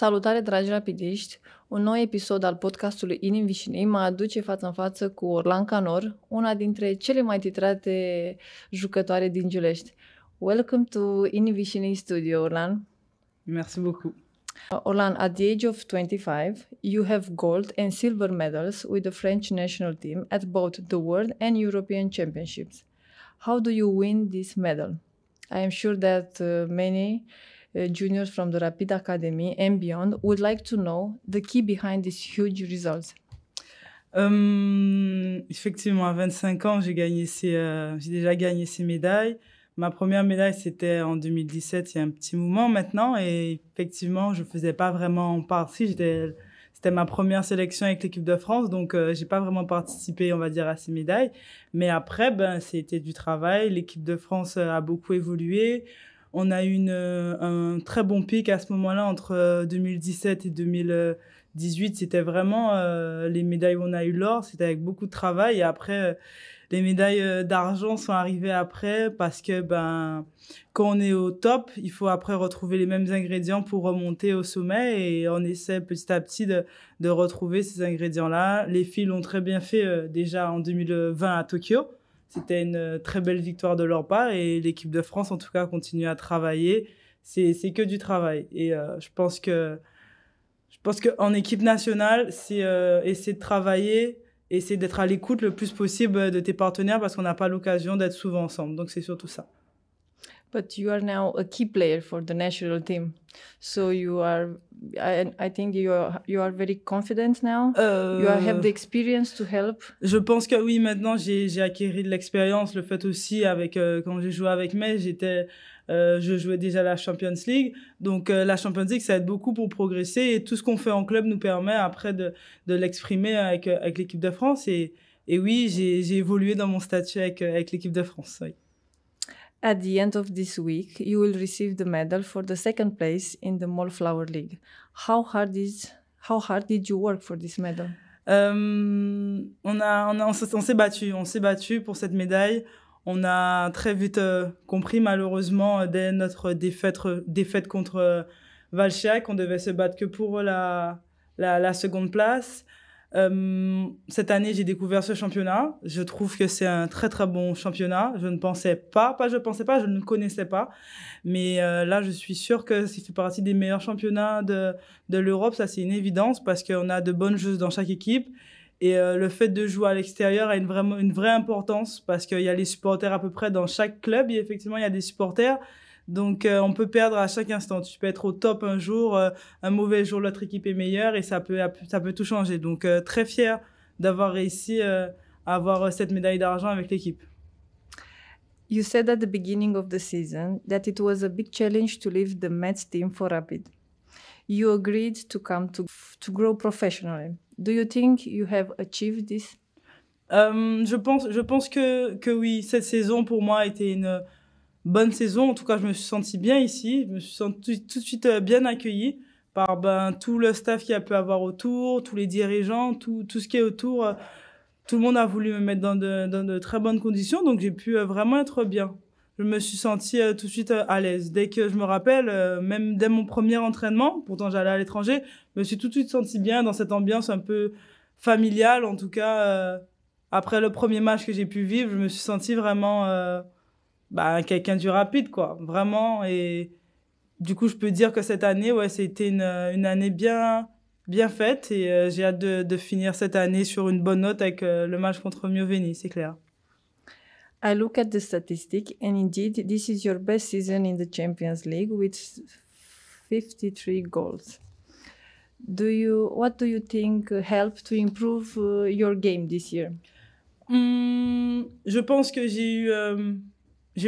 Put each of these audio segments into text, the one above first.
Salutare, dragi rapidiști! Un nou episod al podcastului Inim Vișinii mă aduce față în față cu Orlan Canor, una dintre cele mai titrate jucătoare din Giulești. Welcome to Inim Vișinii studio, Orlan. Merci beaucoup. Orlan, at the age of 25, you have gold and silver medals with the French national team at both the World and European Championships. How do you win this medal? I am sure that many juniors from the Rapid Academy and beyond would like to know the key behind these huge results. Effectivement, à 25 ans, j'ai déjà gagné ces médailles. Ma première médaille, c'était en 2017, il y a un petit moment maintenant. Et effectivement, je faisais pas vraiment partie. C'était ma première sélection avec l'équipe de France. Donc, j'ai pas vraiment participé, on va dire, à ces médailles. Mais après, c'était du travail. L'équipe de France a beaucoup évolué. On a eu un très bon pic à ce moment-là entre 2017 et 2018. C'était vraiment les médailles où on a eu l'or. C'était avec beaucoup de travail. Et après, les médailles d'argent sont arrivées après parce que quand on est au top, il faut après retrouver les mêmes ingrédients pour remonter au sommet. Et on essaie petit à petit de retrouver ces ingrédients-là. Les filles l'ont très bien fait déjà en 2020 à Tokyo. C'était une très belle victoire de leur part et l'équipe de France, en tout cas, continue à travailler. C'est que du travail. Et je pense qu'en équipe nationale, c'est essayer de travailler, essayer d'être à l'écoute le plus possible de tes partenaires parce qu'on n'a pas l'occasion d'être souvent ensemble. Donc, c'est surtout ça. But you are now a key player for the national team. So I think you are very confident now. You have the experience to help. Je pense que oui, maintenant j'ai acquis de l'expérience. Le fait aussi avec quand j'ai joué avec Metz, je jouais déjà la Champions League. Donc la Champions League, ça aide beaucoup pour progresser et tout ce qu'on fait en club nous permet après de l'exprimer avec l'équipe de France. Et oui, j'ai évolué dans mon statut avec l'équipe de France. Oui. At the end of this week, you will receive the medal for the second place in the Mollflower League. How hard did you work for this medal? On s'est battu pour cette médaille. On a très vite compris, malheureusement, dès notre défaite contre Valchia, qu'on devait se battre que pour la seconde place. Cette année, j'ai découvert ce championnat. Je trouve que c'est un très très bon championnat. Je ne connaissais pas. Mais là, je suis sûre que ça fait partie des meilleurs championnats de l'Europe. Ça, c'est une évidence parce qu'on a de bonnes joueuses dans chaque équipe. Et le fait de jouer à l'extérieur a une vraie importance parce qu'il y a les supporters à peu près dans chaque club. Et effectivement, il y a des supporters. Donc, on peut perdre à chaque instant. Tu peux être au top un jour, un mauvais jour, l'autre équipe est meilleure et ça peut tout changer. Donc, très fier d'avoir réussi à avoir cette médaille d'argent avec l'équipe. You said at the beginning of the season that it was a big challenge to leave the Metz team for Rapid. You agreed to come to grow professionally. Do you think you have achieved this? Je pense que oui, cette saison pour moi a été une bonne saison. En tout cas, je me suis sentie bien ici. Je me suis sentie tout de suite bien accueillie par tout le staff qu'il y a pu avoir autour, tous les dirigeants, tout ce qui est autour. Tout le monde a voulu me mettre dans de très bonnes conditions, donc j'ai pu vraiment être bien. Je me suis sentie tout de suite à l'aise. Dès que je me rappelle, même dès mon premier entraînement, pourtant j'allais à l'étranger, je me suis tout de suite sentie bien dans cette ambiance un peu familiale. En tout cas, après le premier match que j'ai pu vivre, je me suis sentie vraiment quelqu'un du Rapide, quoi. Vraiment. Et du coup, je peux dire que cette année, ouais, c'était une année bien faite. Et j'ai hâte de finir cette année sur une bonne note avec le match contre Mioveni, c'est clair. I look at the statistic and indeed, this is your best season in the Champions League with 53 goals. What do you think helped to improve your game this year? Je pense que j'ai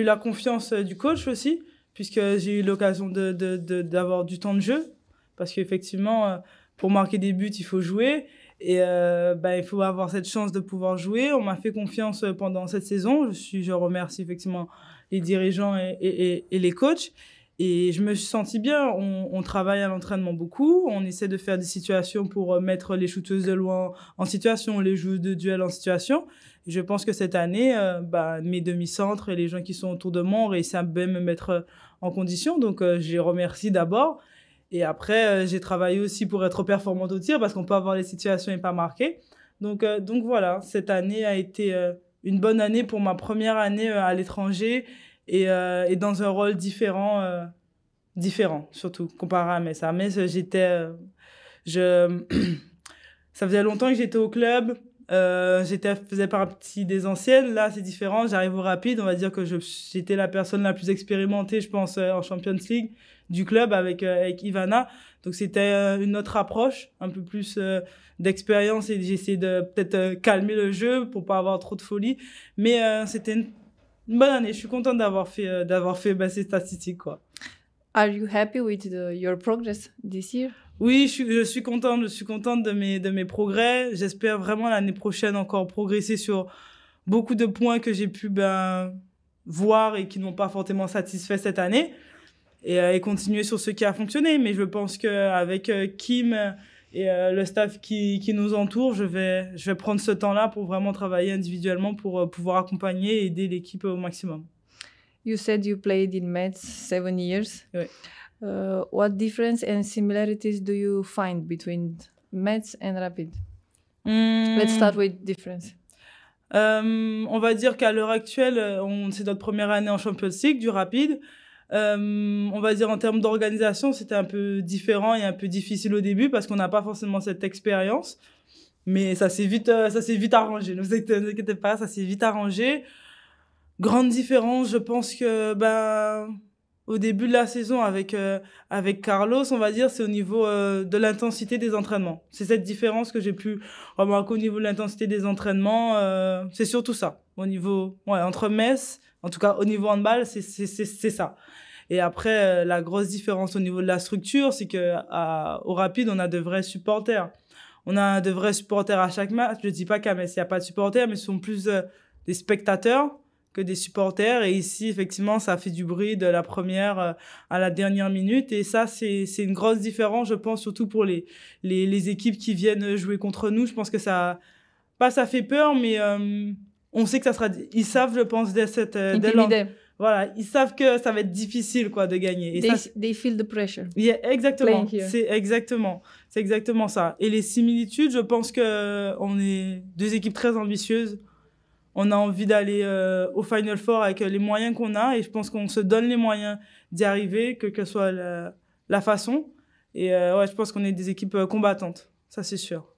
eu la confiance du coach aussi, puisque j'ai eu l'occasion d'avoir du temps de jeu. Parce qu'effectivement, pour marquer des buts, il faut jouer. Et il faut avoir cette chance de pouvoir jouer. On m'a fait confiance pendant cette saison. Je remercie effectivement les dirigeants et les coachs. Et je me suis sentie bien. On travaille à l'entraînement beaucoup. On essaie de faire des situations pour mettre les shooteuses de loin en situation, les joueuses de duel en situation. Et je pense que cette année, mes demi-centres et les gens qui sont autour de moi ont réussi à bien me mettre en condition. Donc, je les remercie d'abord. Et après, j'ai travaillé aussi pour être performante au tir parce qu'on peut avoir les situations et pas marquer. Donc voilà, cette année a été une bonne année pour ma première année à l'étranger et dans un rôle différent, surtout comparé à Metz. À Metz, ça faisait longtemps que j'étais au club. Faisais partie des anciennes. Là, c'est différent. J'arrive au Rapide. On va dire que j'étais la personne la plus expérimentée, je pense, en Champions League du club avec Ivana. Donc, c'était une autre approche, un peu plus d'expérience et j'ai essayé de peut-être calmer le jeu pour pas avoir trop de folie. Mais c'était une bonne année. Je suis contente d'avoir fait ces statistiques, quoi. Are you happy with your progress this year? Oui, je suis contente de mes progrès. J'espère vraiment l'année prochaine encore progresser sur beaucoup de points que j'ai pu voir et qui n'ont pas forcément satisfait cette année et continuer sur ce qui a fonctionné. Mais je pense qu'avec Kim et le staff qui nous entoure, je vais prendre ce temps-là pour vraiment travailler individuellement pour pouvoir accompagner et aider l'équipe au maximum. You said you played in Metz 7 years. Oui. What difference and similarities do you find between Metz and Rapid? Let's start with difference. On va dire qu'à l'heure actuelle, c'est notre première année en Champions League du Rapid. On va dire en termes d'organisation, c'était un peu différent et un peu difficile au début parce qu'on n'a pas forcément cette expérience. Mais ça s'est vite arrangé. Ne vous inquiétez pas, ça s'est vite arrangé. Grande différence, je pense que au début de la saison avec Carlos, on va dire, c'est au niveau de l'intensité des entraînements. C'est cette différence que j'ai pu remarquer au niveau de l'intensité des entraînements. C'est surtout ça. Au niveau, entre Metz, en tout cas au niveau handball, c'est ça. Et après, la grosse différence au niveau de la structure, c'est que au Rapide, on a de vrais supporters. On a de vrais supporters à chaque match. Je dis pas qu'à Metz, il n'y a pas de supporters, mais ce sont plus des spectateurs que des supporters. Et ici, effectivement, ça fait du bruit de la première à la dernière minute. Et ça, c'est une grosse différence, je pense, surtout pour les équipes qui viennent jouer contre nous. Je pense que ça fait peur, mais on sait que ça sera... Ils savent, je pense, voilà, ils savent que ça va être difficile, quoi, de gagner. Et they feel the pressure. Yeah, exactement. C'est exactement ça. Et les similitudes, je pense que on est deux équipes très ambitieuses. On a envie d'aller au Final Four avec les moyens qu'on a et je pense qu'on se donne les moyens d'y arriver, que soit la façon. Et je pense qu'on est des équipes combattantes, ça c'est sûr.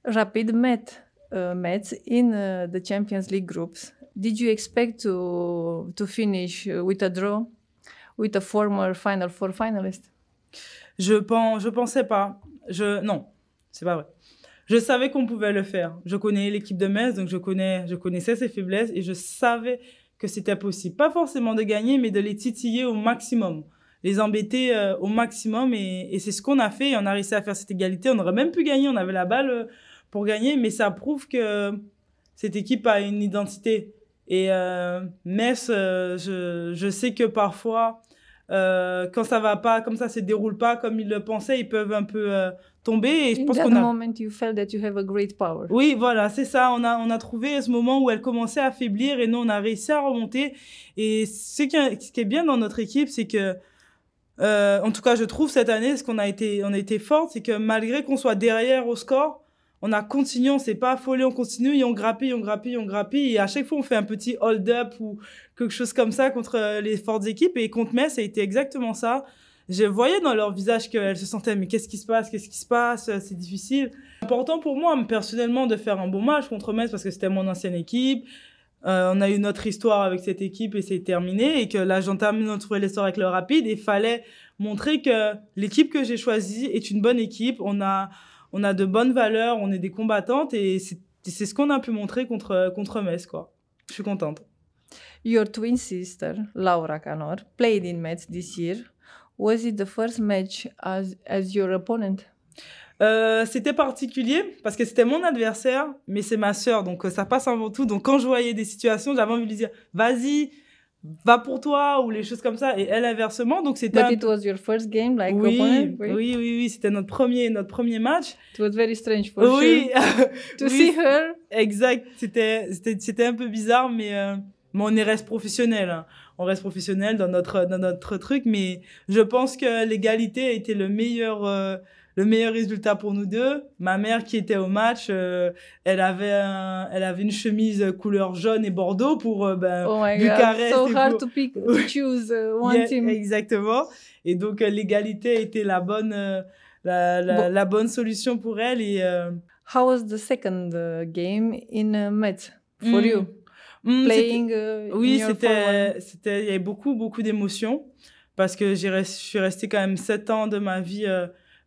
Rapid met Metz in the Champions League groups. Did you expect to finish with a draw with a former Final Four finalist? Je pensais pas. Non, c'est pas vrai. Je savais qu'on pouvait le faire. Je connais l'équipe de Metz, donc je connaissais ses faiblesses et je savais que c'était possible. Pas forcément de gagner, mais de les titiller au maximum. Les embêter au maximum et c'est ce qu'on a fait et on a réussi à faire cette égalité. On aurait même pu gagner, on avait la balle pour gagner, mais ça prouve que cette équipe a une identité. Et Metz, je sais que parfois, quand ça va pas, comme ça se déroule pas comme ils le pensaient, ils peuvent un peu tomber. Et je pense qu'on a... moment, you felt that you have a great power. Oui, voilà, c'est ça. On a trouvé ce moment où elle commençait à faiblir et nous, on a réussi à remonter. Et ce qui est bien dans notre équipe, c'est que, en tout cas, je trouve cette année, on a été forte, c'est que malgré qu'on soit derrière au score, on a continué, on s'est pas affolé, on continue et on grappille. Et à chaque fois, on fait un petit hold-up ou quelque chose comme ça contre les fortes équipes. Et contre Metz, ça a été exactement ça. Je voyais dans leur visage qu'elles se sentaient, mais qu'est-ce qui se passe? C'est difficile. C'est important pour moi, personnellement, de faire un bon match contre Metz parce que c'était mon ancienne équipe. On a eu notre histoire avec cette équipe et c'est terminé. Et que là, j'entame notre histoire avec le Rapide. Et il fallait montrer que l'équipe que j'ai choisie est une bonne équipe. On a de bonnes valeurs, on est des combattantes et c'est ce qu'on a pu montrer contre Metz, quoi. Je suis contente. Your twin sister, Laura Canor, played in Metz this year. Was it the first match as your opponent? C'était particulier parce que c'était mon adversaire, mais c'est ma sœur, donc ça passe avant tout. Donc quand je voyais des situations, j'avais envie de lui dire « Vas-y, va pour toi » ou les choses comme ça. Et elle, inversement, donc c'était... But it was your first game, like opponent? Oui, c'était notre premier match. It was very strange for sure. To see her. Exact, c'était un peu bizarre, mais on reste professionnel. Hein. on reste professionnel dans notre truc. Mais je pense que l'égalité a été le meilleur résultat pour nous deux. Ma mère qui était au match, elle avait une chemise couleur jaune et bordeaux pour Oh my Bucarest. God, so hard to choose one team. Exactement. Et donc l'égalité a été la bonne solution pour elle. Et how was the second game in Metz for you? Playing oui, in your former... il y avait beaucoup d'émotions parce que je suis restée quand même 7 ans de ma vie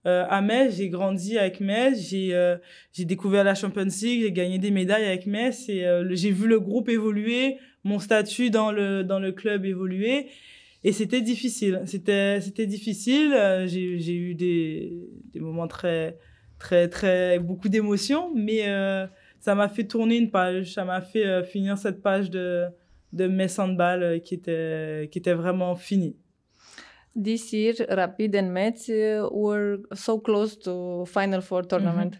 à Metz. J'ai grandi avec Metz, j'ai découvert la Champions League, j'ai gagné des médailles avec Metz et j'ai vu le groupe évoluer, mon statut dans le club évoluer. Et c'était difficile. C'était difficile. J'ai eu des moments très beaucoup d'émotions, mais ça m'a fait tourner une page. Ça m'a fait finir cette page de Metz Handball qui était vraiment finie. This year, Rapid and Metz were so close to Final Four tournament.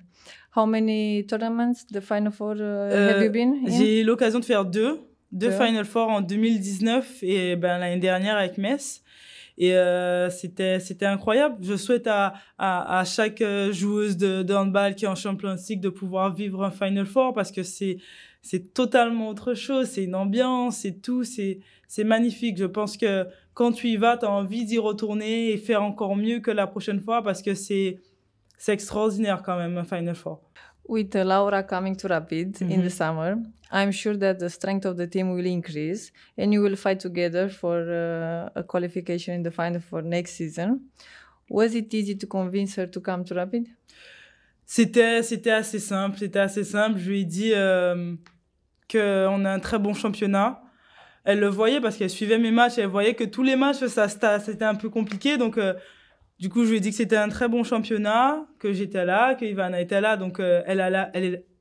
How many tournaments, the Final Four, have you been in? J'ai eu l'occasion de faire deux Final Four en 2019 et l'année dernière avec Metz. Et c'était incroyable. Je souhaite à chaque joueuse de handball qui est en Champions League de pouvoir vivre un Final Four parce que c'est totalement autre chose. C'est une ambiance, c'est tout, c'est magnifique. Je pense que quand tu y vas, tu as envie d'y retourner et faire encore mieux que la prochaine fois parce que c'est extraordinaire quand même, un Final Four. With Laura coming to Rapid in the summer, I'm sure that the strength of the team will increase and you will fight together for a qualification in the Final Four next season. Was it easy to convince her to come to Rapid? C'était assez simple. Je lui ai dit qu'on a un très bon championnat. Elle le voyait parce qu'elle suivait mes matchs. Elle voyait que tous les matchs, c'était un peu compliqué. Donc, du coup, je lui ai dit que c'était un très bon championnat, que j'étais là, que Ivana était là. Donc, elle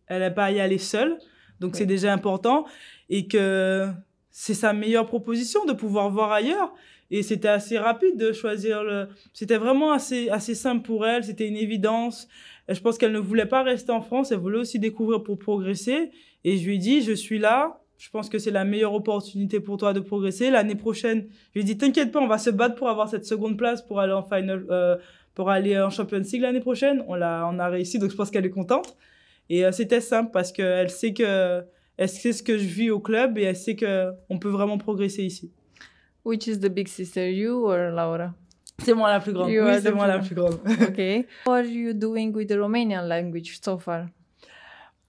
n'a pas à y aller seule. Donc, c'est déjà important. Et que c'est sa meilleure proposition de pouvoir voir ailleurs. Et c'était assez rapide de choisir C'était vraiment assez simple pour elle. C'était une évidence. Et je pense qu'elle ne voulait pas rester en France. Elle voulait aussi découvrir pour progresser. Et je lui ai dit, je suis là. Je pense que c'est la meilleure opportunité pour toi de progresser. L'année prochaine, je lui ai dit, t'inquiète pas, on va se battre pour avoir cette seconde place pour aller en final, pour aller en Champions League l'année prochaine. On a réussi, donc je pense qu'elle est contente. Et c'était simple parce qu'elle sait ce que je vis au club et elle sait qu'on peut vraiment progresser ici. Which is the big sister, you or Laura? C'est moi la plus grande. Oui, c'est moi la plus grande. Okay. How are you doing with the Romanian language so far?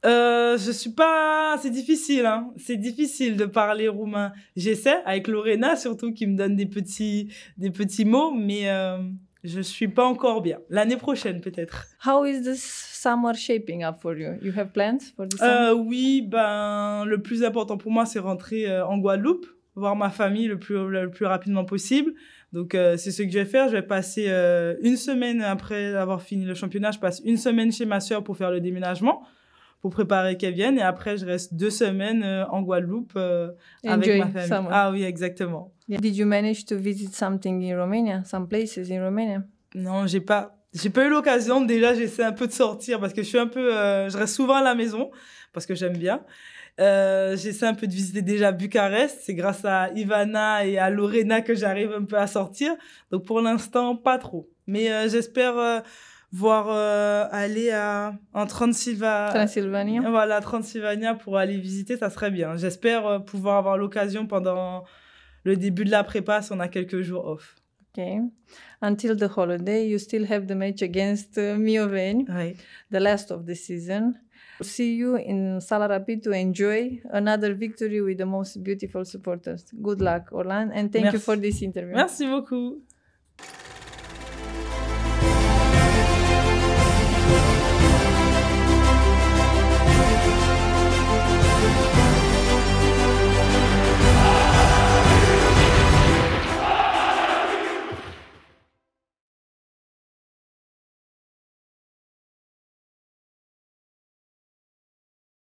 Je suis pas... C'est difficile, hein. C'est difficile de parler roumain. J'essaie, avec Lorena surtout, qui me donne des petits mots, mais je suis pas encore bien. L'année prochaine, peut-être. How is this summer shaping up for you? You have plans for this summer? Oui, le plus important pour moi, c'est rentrer en Guadeloupe, voir ma famille le plus rapidement possible. Donc, c'est ce que je vais faire. Je vais passer une semaine après avoir fini le championnat. Je passe une semaine chez ma sœur pour faire le déménagement, pour préparer qu'elle vienne. Et après, je reste 2 semaines en Guadeloupe avec ma famille. Summer. Ah oui, exactement. Yeah. Did you manage to visit something in Romania? Some places in Romania? Non, j'ai pas eu l'occasion. Déjà, j'essaie un peu de sortir parce que je reste souvent à la maison parce que j'aime bien. J'essaie un peu de visiter déjà Bucarest. C'est grâce à Ivana et à Lorena que j'arrive un peu à sortir. Donc, pour l'instant, pas trop. Mais j'espère voir aller en Transylvanie. Voilà, Transylvania pour aller visiter, ça serait bien. J'espère pouvoir avoir l'occasion pendant le début de la prépa si on a quelques jours off. Okay. Until the holiday, you still have the match against Mioveni, Oui. the last of the season. See you in Sala Rapid to enjoy another victory with the most beautiful supporters. Good luck, Orlan, and thank you for this interview. Merci beaucoup.